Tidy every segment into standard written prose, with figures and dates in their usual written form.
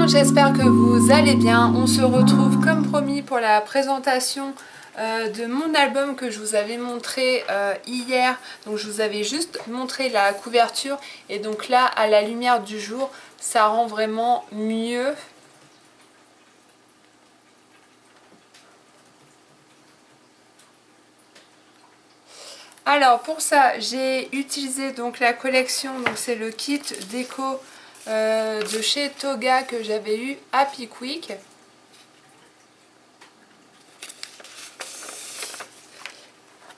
monde, j'espère que vous allez bien. On se retrouve comme promis pour la présentation de mon album que je vous avais montré hier. Donc je vous avais juste montré la couverture et donc là à la lumière du jour ça rend vraiment mieux. Alors pour ça j'ai utilisé donc la collection, donc c'est le kit déco de chez Toga que j'avais eu à Pickwick.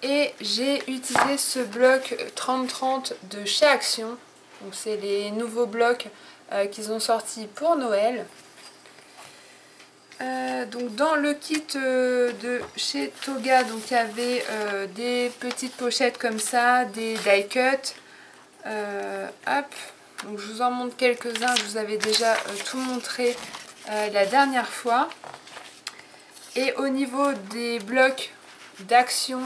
Et j'ai utilisé ce bloc 30-30 de chez Action. Donc c'est les nouveaux blocs qu'ils ont sortis pour Noël. Donc dans le kit de chez Toga, donc il y avait des petites pochettes comme ça, des die cuts. Hop. Donc je vous en montre quelques-uns, je vous avais déjà tout montré la dernière fois. Et au niveau des blocs d'action,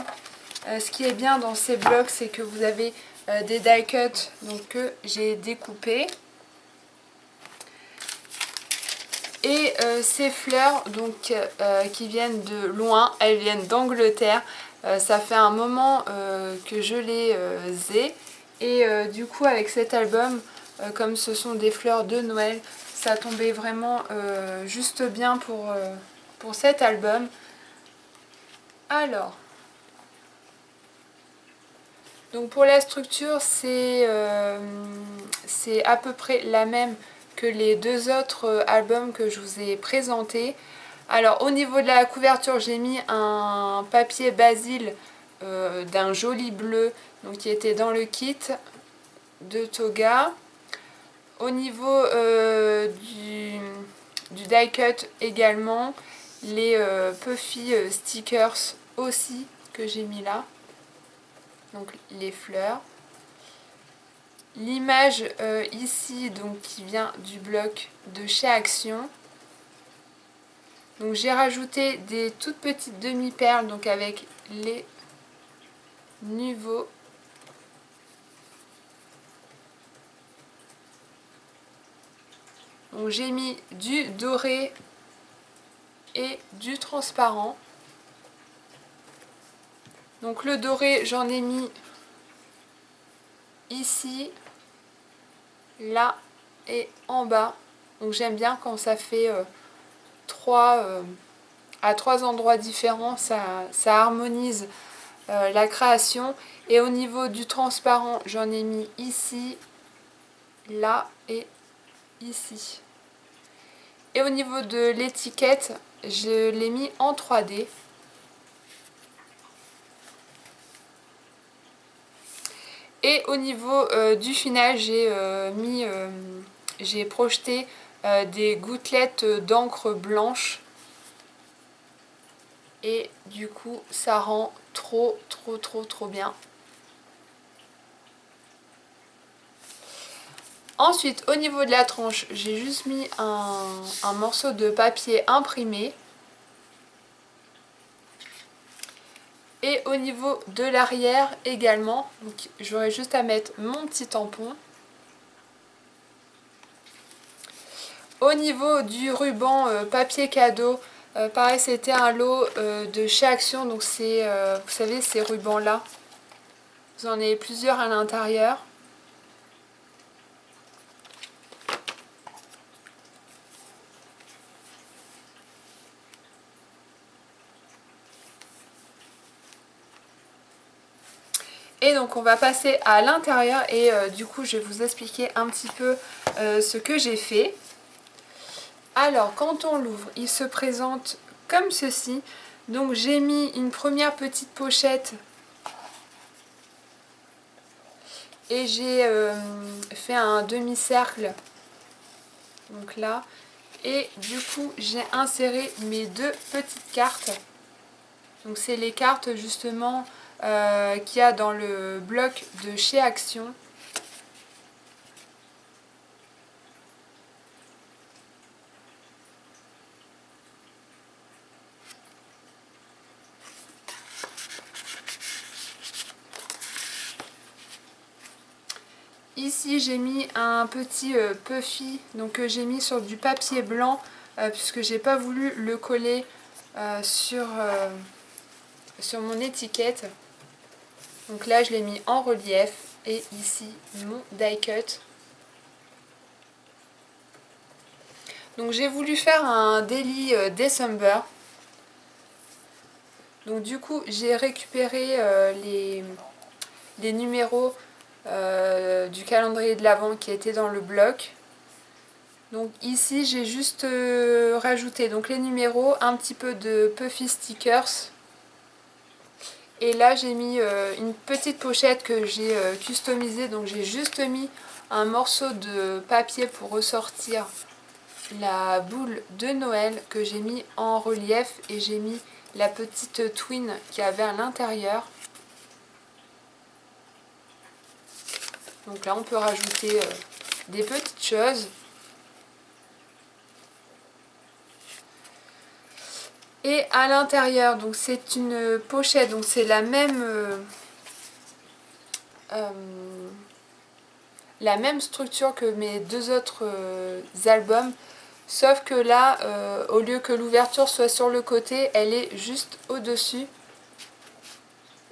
ce qui est bien dans ces blocs, c'est que vous avez des die cuts donc, que j'ai découpés. Et ces fleurs donc, qui viennent de loin, elles viennent d'Angleterre. Ça fait un moment que je les ai. Et du coup avec cet album, comme ce sont des fleurs de Noël, ça tombait vraiment juste bien pour cet album. Alors, donc pour la structure, c'est à peu près la même que les deux autres albums que je vous ai présentés. Alors au niveau de la couverture, j'ai mis un papier basil d'un joli bleu, donc qui était dans le kit de Toga. Au niveau du die cut également, les puffy stickers aussi que j'ai mis là. Donc les fleurs. L'image ici donc qui vient du bloc de chez Action. Donc j'ai rajouté des toutes petites demi-perles donc avec les niveaux. Donc j'ai mis du doré et du transparent. Donc le doré, j'en ai mis ici, là et en bas. Donc j'aime bien quand ça fait à trois endroits différents, ça harmonise la création. Et au niveau du transparent, j'en ai mis ici, là et ici. Et au niveau de l'étiquette, je l'ai mis en 3D. Et au niveau du final, j'ai projeté des gouttelettes d'encre blanche. Et du coup, ça rend trop bien. Ensuite, au niveau de la tranche, j'ai juste mis un morceau de papier imprimé. Et au niveau de l'arrière également, j'aurais juste à mettre mon petit tampon. Au niveau du ruban papier cadeau, pareil, c'était un lot de chez Action. Donc c'est, vous savez, ces rubans là. Vous en avez plusieurs à l'intérieur. Et donc on va passer à l'intérieur et du coup je vais vous expliquer un petit peu ce que j'ai fait. Alors quand on l'ouvre, il se présente comme ceci. Donc j'ai mis une première petite pochette et j'ai fait un demi-cercle. Donc là. Et du coup j'ai inséré mes deux petites cartes. Donc c'est les cartes justement qu'il y a dans le bloc de chez Action. ici j'ai mis un petit puffy donc que j'ai mis sur du papier blanc puisque j'ai pas voulu le coller sur mon étiquette. Donc là je l'ai mis en relief et ici mon die cut. Donc j'ai voulu faire un daily December. Donc du coup j'ai récupéré les numéros du calendrier de l'Avent qui étaient dans le bloc. Donc ici j'ai juste rajouté donc les numéros, un petit peu de puffy stickers. Et là j'ai mis une petite pochette que j'ai customisée. Donc j'ai juste mis un morceau de papier pour ressortir la boule de Noël que j'ai mis en relief. Et j'ai mis la petite twin qu'il y avait à l'intérieur. Donc là on peut rajouter des petites choses. Et à l'intérieur, donc c'est une pochette, donc c'est la même structure que mes deux autres albums, sauf que là, au lieu que l'ouverture soit sur le côté, elle est juste au-dessus.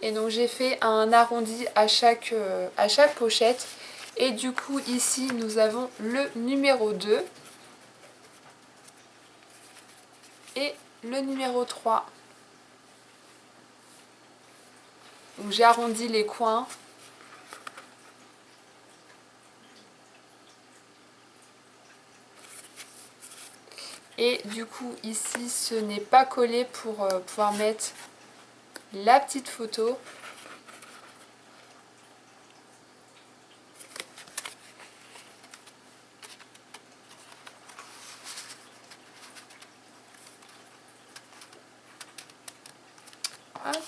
Et donc j'ai fait un arrondi à chaque pochette. Et du coup ici nous avons le numéro 2 et le numéro 3. Donc j'ai arrondi les coins. Et du coup ici ce n'est pas collé pour pouvoir mettre la petite photo. Hop.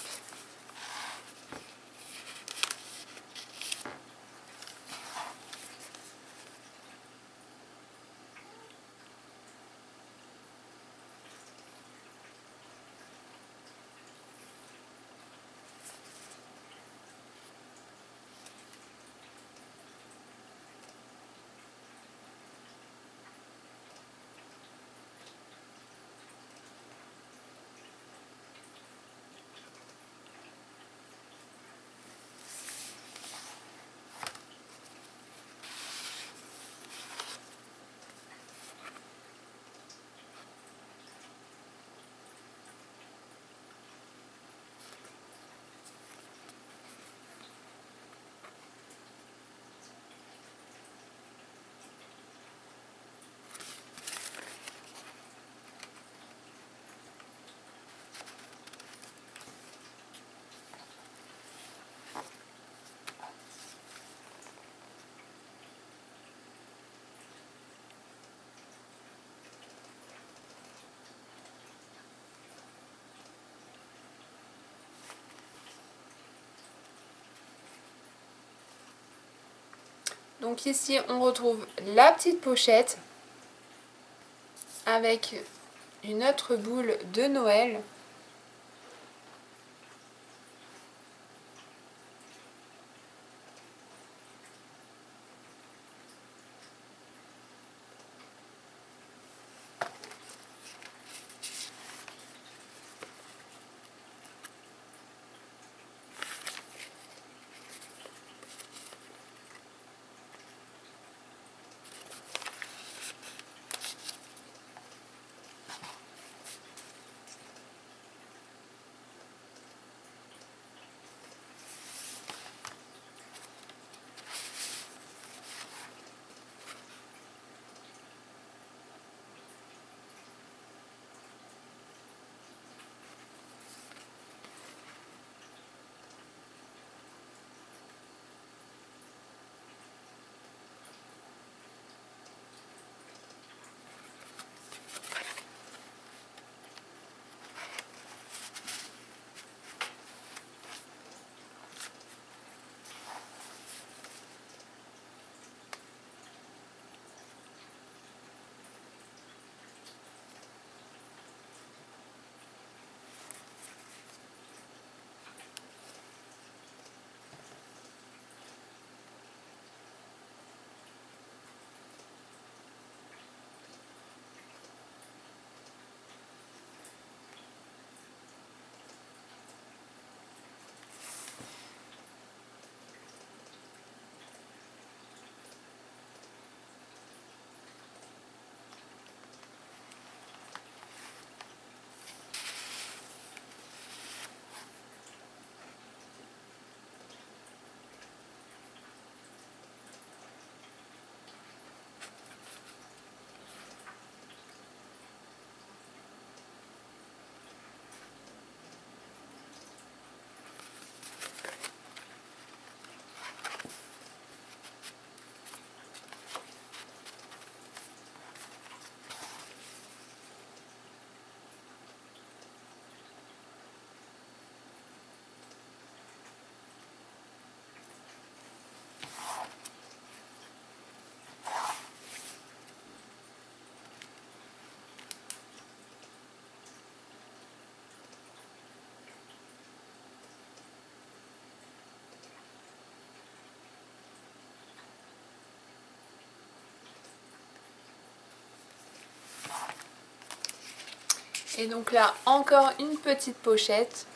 Donc ici on retrouve la petite pochette avec une autre boule de Noël. Et donc là, encore une petite pochette.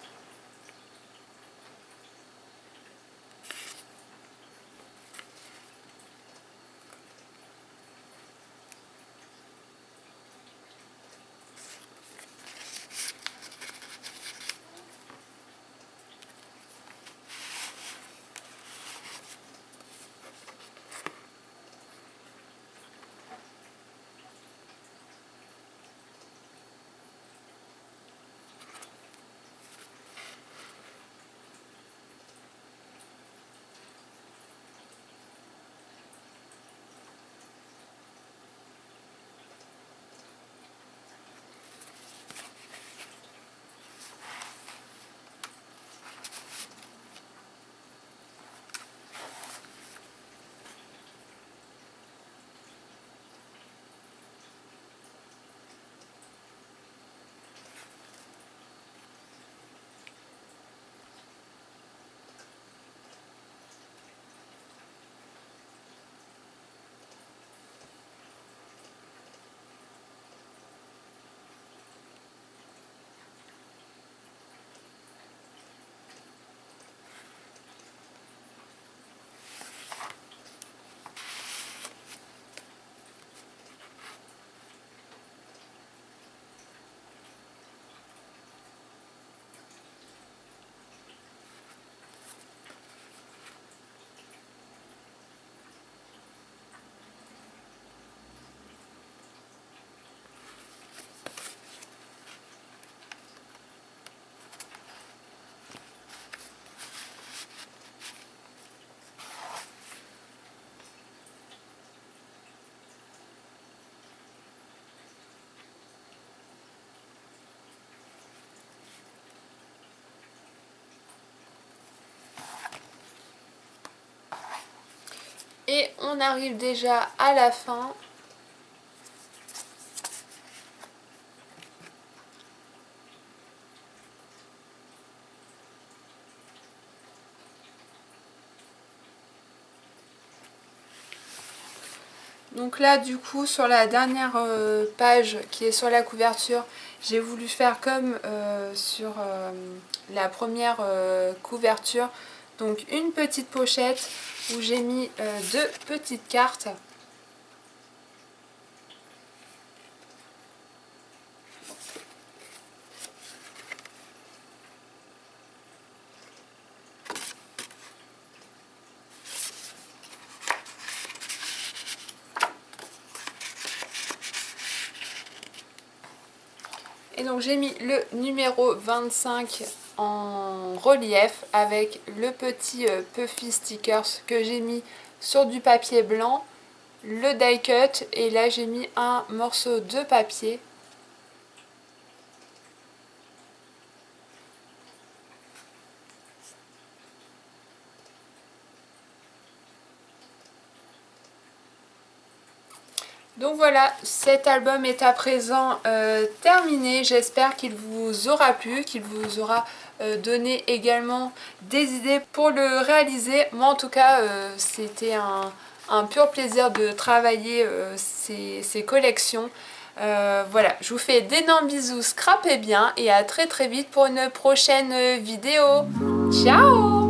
Et on arrive déjà à la fin. Donc là du coup sur la dernière page qui est sur la couverture, j'ai voulu faire comme sur la première couverture. Donc une petite pochette où j'ai mis deux petites cartes. Et donc j'ai mis le numéro 25 en relief avec le petit puffy stickers que j'ai mis sur du papier blanc, le die cut, et là j'ai mis un morceau de papier. Donc voilà, cet album est à présent terminé. J'espère qu'il vous aura plu, qu'il vous aura donné également des idées pour le réaliser. Moi en tout cas, c'était un pur plaisir de travailler ces collections. Voilà, je vous fais d'énormes bisous, scrapez bien et à très très vite pour une prochaine vidéo. Ciao!